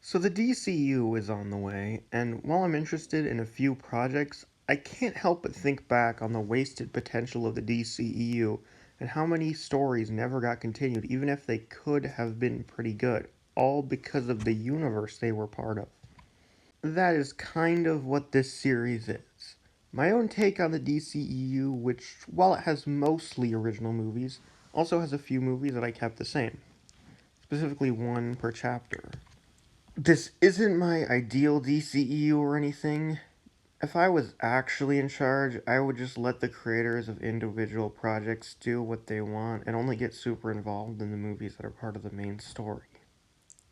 So the DCU is on the way, and while I'm interested in a few projects, I can't help but think back on the wasted potential of the DCEU and how many stories never got continued, even if they could have been pretty good, all because of the universe they were part of. That is kind of what this series is. My own take on the DCEU, which, while it has mostly original movies, also has a few movies that I kept the same, specifically one per chapter. This isn't my ideal DCEU or anything. If I was actually in charge, I would just let the creators of individual projects do what they want and only get super involved in the movies that are part of the main story.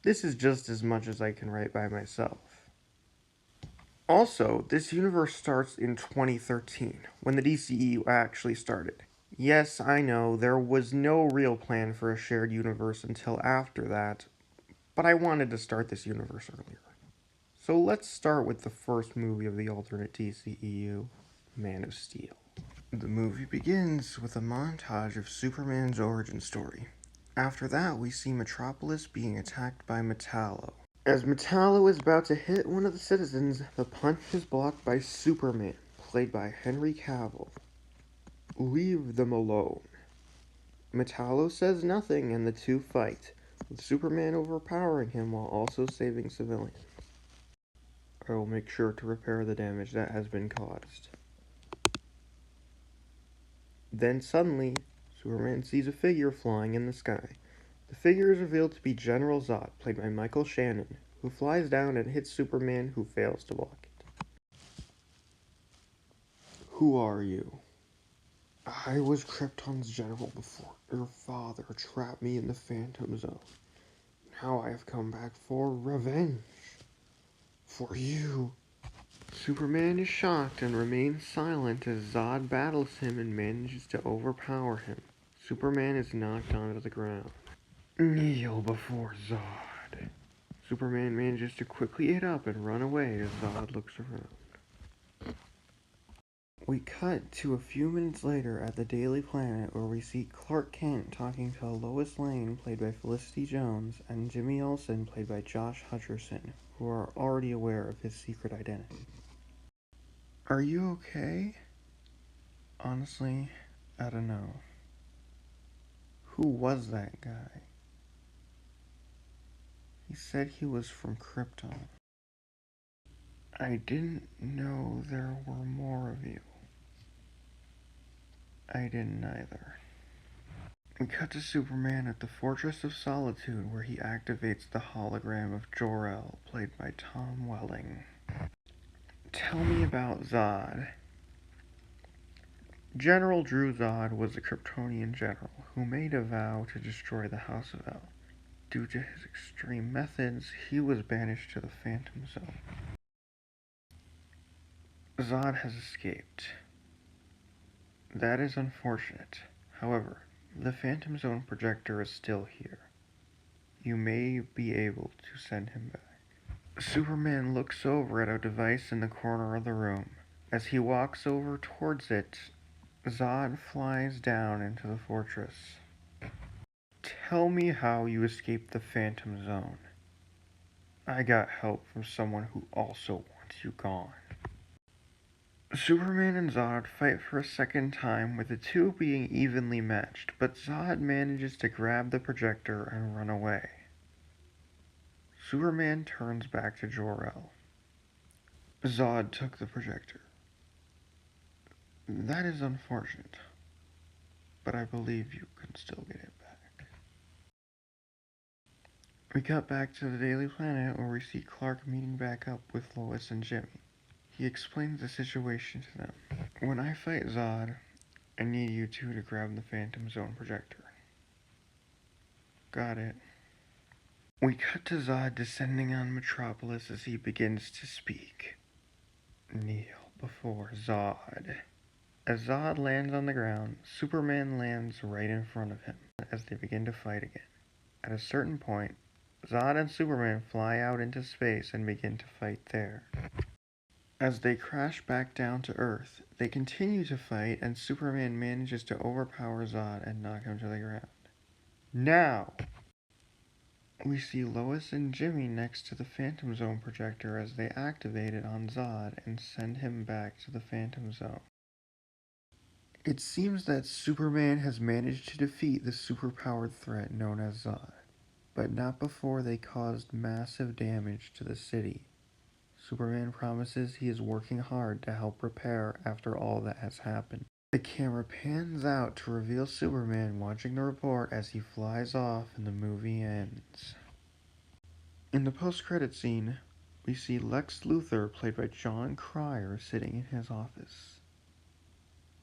This is just as much as I can write by myself. Also, this universe starts in 2013, when the DCEU actually started. Yes, I know, there was no real plan for a shared universe until after that, but I wanted to start this universe earlier. So let's start with the first movie of the alternate DCEU, Man of Steel. The movie begins with a montage of Superman's origin story. After that, we see Metropolis being attacked by Metallo. As Metallo is about to hit one of the citizens, the punch is blocked by Superman, played by Henry Cavill. Leave them alone. Metallo says nothing and the two fight, with Superman overpowering him while also saving civilians. I will make sure to repair the damage that has been caused. Then suddenly, Superman sees a figure flying in the sky. The figure is revealed to be General Zod, played by Michael Shannon, who flies down and hits Superman, who fails to block it. Who are you? I was Krypton's general before your father trapped me in the Phantom Zone. Now I have come back for revenge. For you. Superman is shocked and remains silent as Zod battles him and manages to overpower him. Superman is knocked onto the ground. Kneel before Zod. Superman manages to quickly get up and run away as Zod looks around. We cut to a few minutes later at the Daily Planet where we see Clark Kent talking to Lois Lane, played by Felicity Jones, and Jimmy Olsen, played by Josh Hutcherson, who are already aware of his secret identity. Are you okay? Honestly, I don't know. Who was that guy? He said he was from Krypton. I didn't know there were more of you. I didn't either. We cut to Superman at the Fortress of Solitude where he activates the hologram of Jor-El, played by Tom Welling. Tell me about Zod. General Drew Zod was a Kryptonian general who made a vow to destroy the House of El. Due to his extreme methods, he was banished to the Phantom Zone. Zod has escaped. That is unfortunate. However, the Phantom Zone projector is still here. You may be able to send him back. Superman looks over at a device in the corner of the room. As he walks over towards it, Zod flies down into the fortress. Tell me how you escaped the Phantom Zone. I got help from someone who also wants you gone. Superman and Zod fight for a second time, with the two being evenly matched, but Zod manages to grab the projector and run away. Superman turns back to Jor-El. Zod took the projector. That is unfortunate, but I believe you can still get it back. We cut back to the Daily Planet where we see Clark meeting back up with Lois and Jimmy. He explains the situation to them. When I fight Zod, I need you two to grab the Phantom Zone projector. Got it. We cut to Zod descending on Metropolis as he begins to speak. Kneel before Zod. As Zod lands on the ground, Superman lands right in front of him as they begin to fight again. At a certain point, Zod and Superman fly out into space and begin to fight there. As they crash back down to Earth, they continue to fight and Superman manages to overpower Zod and knock him to the ground. Now! We see Lois and Jimmy next to the Phantom Zone projector as they activate it on Zod and send him back to the Phantom Zone. It seems that Superman has managed to defeat the superpowered threat known as Zod, but not before they caused massive damage to the city. Superman promises he is working hard to help repair after all that has happened. The camera pans out to reveal Superman watching the report as he flies off and the movie ends. In the post-credit scene, we see Lex Luthor, played by John Cryer, sitting in his office.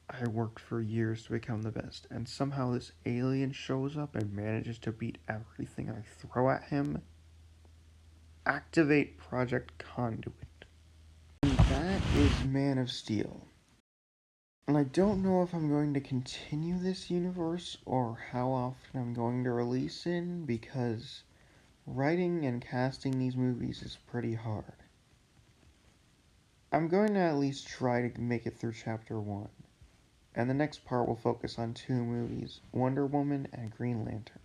I worked for years to become the best, and somehow this alien shows up and manages to beat everything I throw at him. Activate Project Conduit. And that is Man of Steel. And I don't know if I'm going to continue this universe or how often I'm going to release in, because writing and casting these movies is pretty hard. I'm going to at least try to make it through Chapter 1, and the next part will focus on two movies, Wonder Woman and Green Lantern.